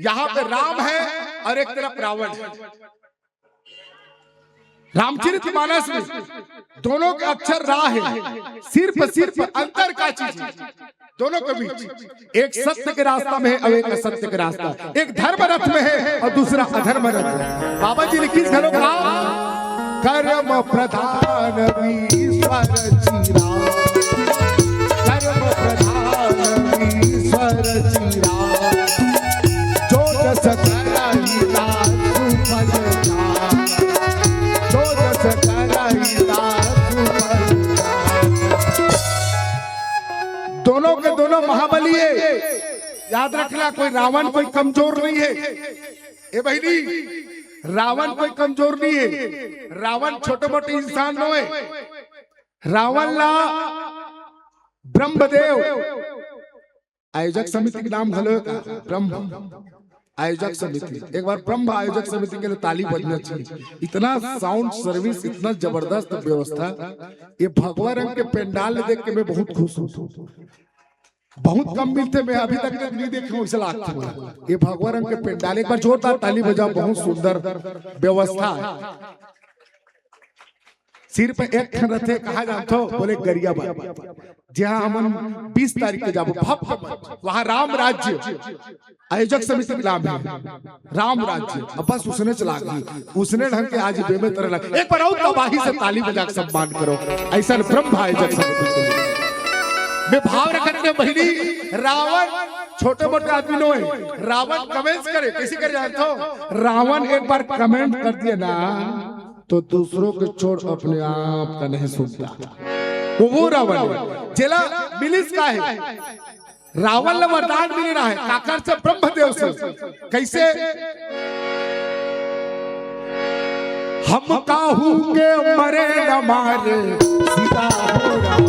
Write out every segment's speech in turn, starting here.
यहाँ पे राम है और एक तरफ रावण है। रामचरितमानस में दोनों के अक्षर रा है, सिर्फ अंतर का चीज है दोनों के बीच। एक सत्य के रास्ता में है और एक असत्य के रास्ता, एक धर्म रथ में है और दूसरा अधर्म रथ में। बाबा जी ने किस घरों का कर्म प्रधान ईश्वर चीरा, कर्म प्रधान ईश्वर चीरा, जो जस करहिता सुफल जा, जो जस करहिता सुफल जा। दोनों के दोनों महाबली है, याद रखना। कोई रावण कोई कमजोर नहीं है, ए बहनी रावण कोई कमजोर नहीं है। रावण छोटे मोटे इंसान नो है। रावण ला ब्रह्मदेव आयोजक समिति के नाम घलो ब्रह्म आयोजक समिति। एक बार ब्रह्म आयोजक समिति के लिए ताली बजना चाहिए। इतना साउंड सर्विस, इतना जबरदस्त व्यवस्था। ये भगवा रंग के पंडाल देख के मैं बहुत खुश हूँ। बहुत कम मिलते, मैं अभी तक नहीं देखा हूँ। ये भगवा रंग के पंडाल, एक बार जोरदार ताली बजाओ। बहुत सुंदर व्यवस्था है। सिर पे एक खन रथे, कहा जाता हो बोले गरियाबाद, जहाँ हम 20 तारीख के जाबो भव्य, वहाँ राम राज्य आयोजक समिति के नाम है राम राज्य। अब बस उसने चला गई, उसने ढंग के आज बेमे तरह लगा। एक बार और तबाही से ताली बजा के सम्मान करो ऐसा ब्रह्म आयोजक समिति में भाव रखने बहिनी। रावण छोटे मोटे आदमी नो है। रावण कमेंट करे, कैसे करे जानते हो? रावण एक बार कमेंट कर दिया ना तो दूसरों के छोड़ अपने आप का नहीं सुनता। वो रावण जिला मिलिस का है। रावण ने वरदान मिल रहा है काकर से, ब्रह्मदेव से। कैसे? हम काहू के मरे न मारे सीता हो राम,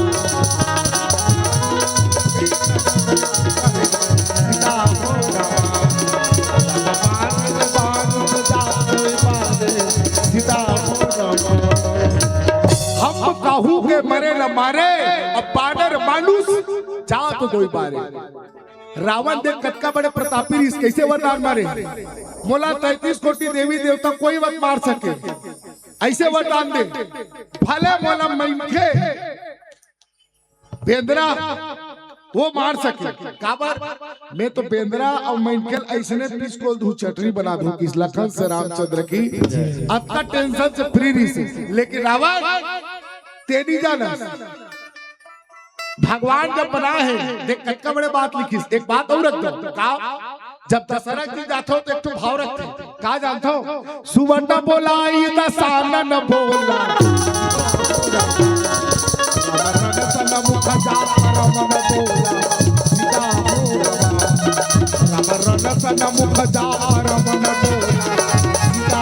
हम काहू के मरे न मारे अब पानर मानुस जा तो दो बारे। रावण देख कटका बड़े प्रतापी रीस कैसे वरदान मारे। मोला 33 कोटि देवी देवता कोई मत मार सके, ऐसे वरदान दे। भले मोला मैंखे बेंद्रा वो मार सके, काबर मैं तो बेंद्रा और मैंकल ऐसने पीस को दूं, चटनी बना दूं किस लखन से रामचंद्र की। अतना टेंशन से फ्री रही। लेकिन रावण तेरी जाना भगवान जब बना है, देख कटका बड़े बात लिखी। एक बात और रख दो, जब दशरथ जी जाते हो तो एक तो भाव रखते, कहा जानते हो? सुवर्ण बोला दशानन बोला, मुख जा परमन बोला, सीता हो राम, मुख जा परमन बोला, सीता।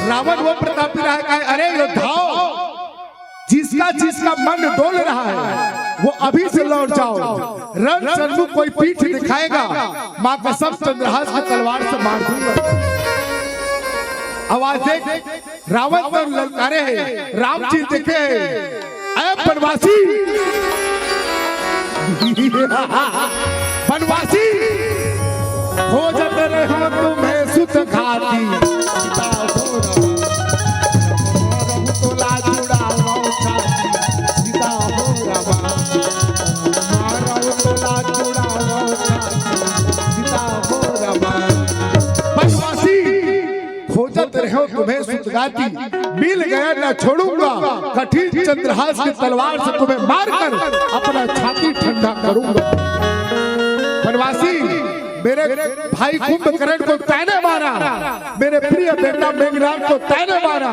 रावण वो प्रतापी रहा है। अरे योद्धाओ, जिसका मन डोल रहा है वो अभी से लौट जाओ। रण सन्मुख कोई पीठ दिखाएगा, मां कसम चंद्रहास की तलवार से मार दूंगा। आवाज देख, रावण पर ललकारे है, राम जी देखे ऐ बनवासी, बनवासी हो जाते रहे हो तुम्हें सुत घाती, तुम्हें सुतगाती मिल गया न छोड़ूंगा, कठिन चंद्रहास की तलवार से तुम्हें मारकर अपना छाती ठंडा करूंगा। बनवासी मेरे भाई कुंभकर्ण को तैने मारा, मेरे प्रिय बेटा मेघनाद को तैने मारा,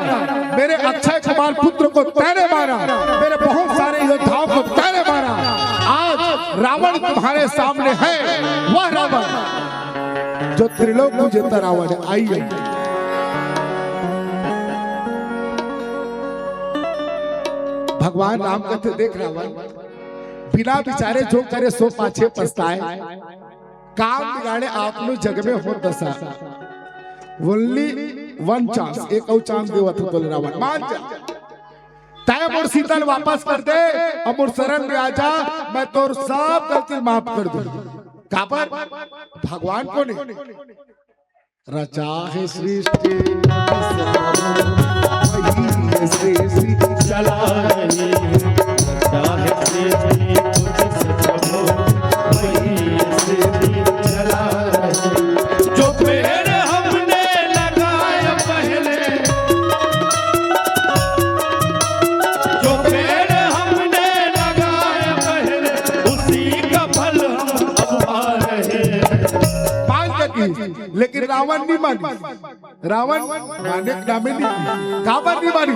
मेरे अक्षय कुमार पुत्र को तैने मारा, मेरे बहुत सारे योद्धाओं को तैने मारा। आज रावण तुम्हारे सामने है, वह रावण जो त्रिलोक को जीता रावण है। आइए भगवान राम कहते, देख रावण बिना विचारे जो करे सो पाछे पछताए, काम बिगाड़े आप लोग जग में हो दशा। ओनली वन चांस, एक और चांस देवत बोले रावण, मान जा तय मोर सीता वापस कर दे और मोर शरण में आ जा, मैं तोर सब गलती माफ कर दूं। काबर भगवान को ने रचा है सृष्टि वही सृष्टि चला रही है, रचा है सृष्टि वही सृष्टि चला रही है। जो पेड़ हमने लगाया पहले, जो पेड़ हमने लगाया पहले, उसी का फल हम अब पा रहे हैं। लेकिन रावण नहीं मानी, रावण माने नामे नहीं, काबर नहीं मानी।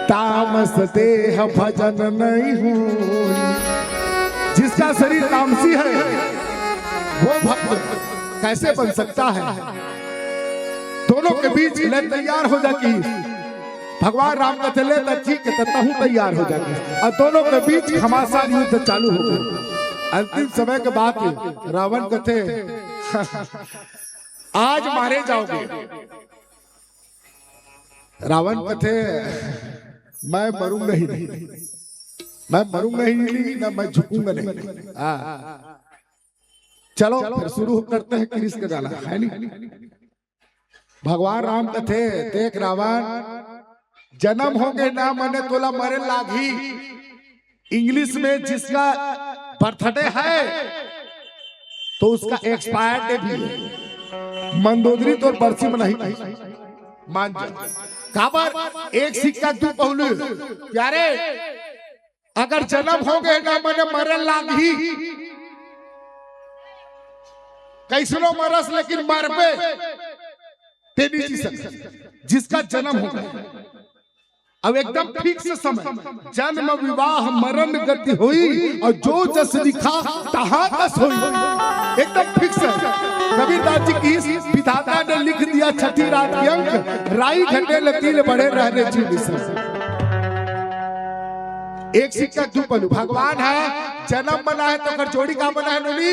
तामस देह भजन नहीं हुई, जिसका शरीर तामसी है वो भक्त कैसे बन सकता है। दोनों के बीच लड़ तैयार हो जाती, भगवान राम का चले ठीक है तहु तैयार हो जाती, और दोनों के बीच घमासान युद्ध चालू हो गया। अंतिम समय के बाद रावण कहते आज मारे जाओगे। रावण कहते मैं मरूंगा ही नहीं, मैं मरूंगा ही नहीं, ना मैं झुकूंगा नहीं। चलो फिर शुरू करते हैं कृष्ण का गाना, है नहीं। भगवान राम कहते देख रावण, जन्म होगे ना मने तोला मरे लागी। इंग्लिश में जिसका बर्थडे है तो उसका एक्सपायर डे भी है। मंदोदरी तो बरसी में नहीं मान जा। काबर एक सिक्का दो पहलू प्यारे, अगर जन्म हो गए ना मने मरे लागी। कैसनो मरस लेकिन मरबे तेरी जिसका जन्म हो गया। अब एकदम फिक्स समय, जन्म विवाह मरण गति हुई, और जो जस लिखा तहाँ तस हुई, एकदम फिक्स है। कबीरदास जी की विधाता ने लिख दिया छठी रात की अंक, राई घंटे लकीर बढ़े रहने जीव से। एक सिक्का दो पहलू। भगवान है, जन्म बना है तो कर जोड़ी का बना है नोनी,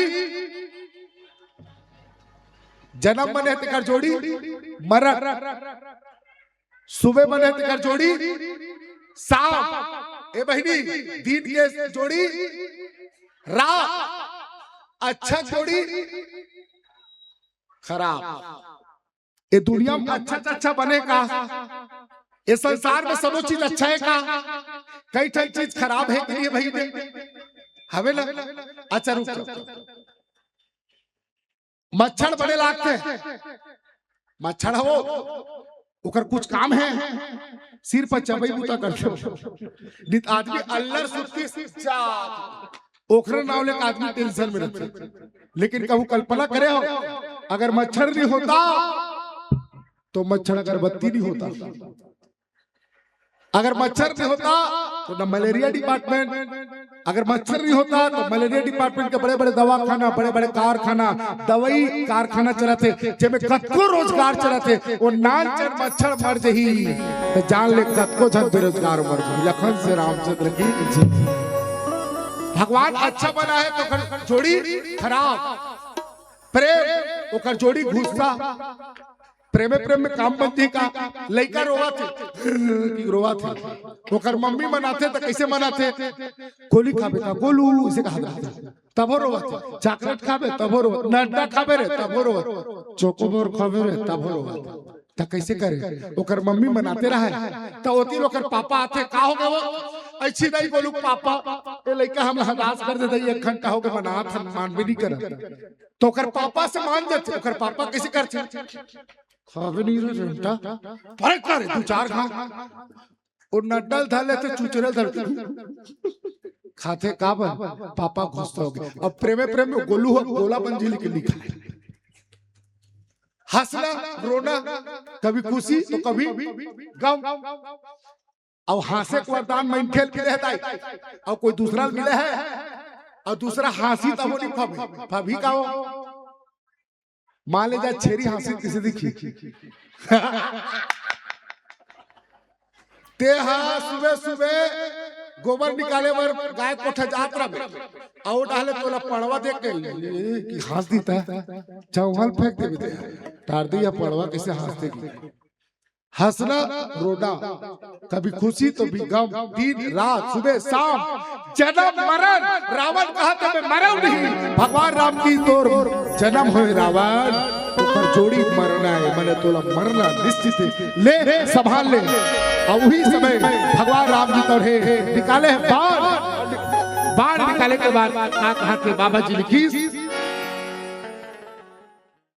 जन्म बने तो कर जोड़ी, मरण सुबह बने तो कर जोड़ी, शाम ए बहनी दिन के जोड़ी, रात अच्छा जोड़ी, खराब। ये दुनिया में अच्छा बनेगा, ये संसार में सब चीज अच्छा है का, कई चीज खराब है के लिए भाई हमें ना। अच्छा रुक, मच्छर बड़े लागते हैं, मच्छर हो उकर कुछ काम है, सिर पर चबई बूता करते नित आदमी अल्लर सुत्ती ओखरे नाव ले आदमी टेंशन में रहते। लेकिन कभी कल्पना करे हो, अगर मच्छर नहीं होता तो मच्छर अगरबत्ती नहीं होता, अगर मच्छर नहीं होता तो न मलेरिया डिपार्टमेंट, अगर मच्छर नहीं होता तो मलेरिया डिपार्टमेंट के बड़े बड़े दवाखाना, बड़े बड़े कारखाना, दवाई कारखाना चलाते, जेमे कतको रोजगार चलाते। वो नान चर मच्छर मर जही तो जान ले कतको जन बेरोजगार मर जही। लखन से रामचंद्र की। भगवान अच्छा बना है तो कर जोड़ी खराब, प्रेम ओकर जोड़ी घुसा, प्रेम प्रेम में काम बनती का। लड़का रोवा थे ओकर मम्मी मनाते तो कैसे मनाते, गोली खाबे का गोलू इसे कहा जाता, तब रोवा थे। चॉकलेट खाबे तब रोवा, नड्डा खाबे रे तब रोवा, चोकोबार खाबे रे तब रोवा। तो कैसे करे, ओकर मम्मी मनाते रहे तो ओती ओकर पापा आते, का हो गए वो अच्छी नहीं बोलू पापा, ये लड़का हम हदास कर देते, एक घंटा हो गए मनात मान भी नहीं कर, तो ओकर पापा से मान जाते। ओकर पापा कैसे करते, खावे नहीं रहा फर्क करे तू चार खा, और नड्डल धले तो चुचरल धरते खाते का पापा घुसता हो गए। अब प्रेम प्रेम में गोलू गोला बंजीली के लिखा है, हंसना रोना, कभी खुशी तो कभी गम। और हासे को वरदान में खेल के रहता है, और कोई दूसरा मिले है और दूसरा हासी तब नहीं फभी का हो। मान ले जा छेरी हासी किसी दिखी ते सुबह सुबह गोबर निकाले बर गाय कोठा जात रहे, और डाले तोला पड़वा देख के कि हंस दीता चौहल फेंक दे तार दी या पड़वा कैसे हंसते की। हंसना रोना, कभी खुशी तो भी गम, दिन रात सुबह शाम, जन्म मरण। रावण कहा था मैं मरा नहीं, भगवान राम की तोर जन्म हुए रावण ओकर जोड़ी मरना है, मैंने तोला मरना निश्चित है, ले संभाल ले। और वही समय भगवान राम जी तोड़े निकाले बाण, बाण निकाले के बाद कहा कि बाबा जी लिखी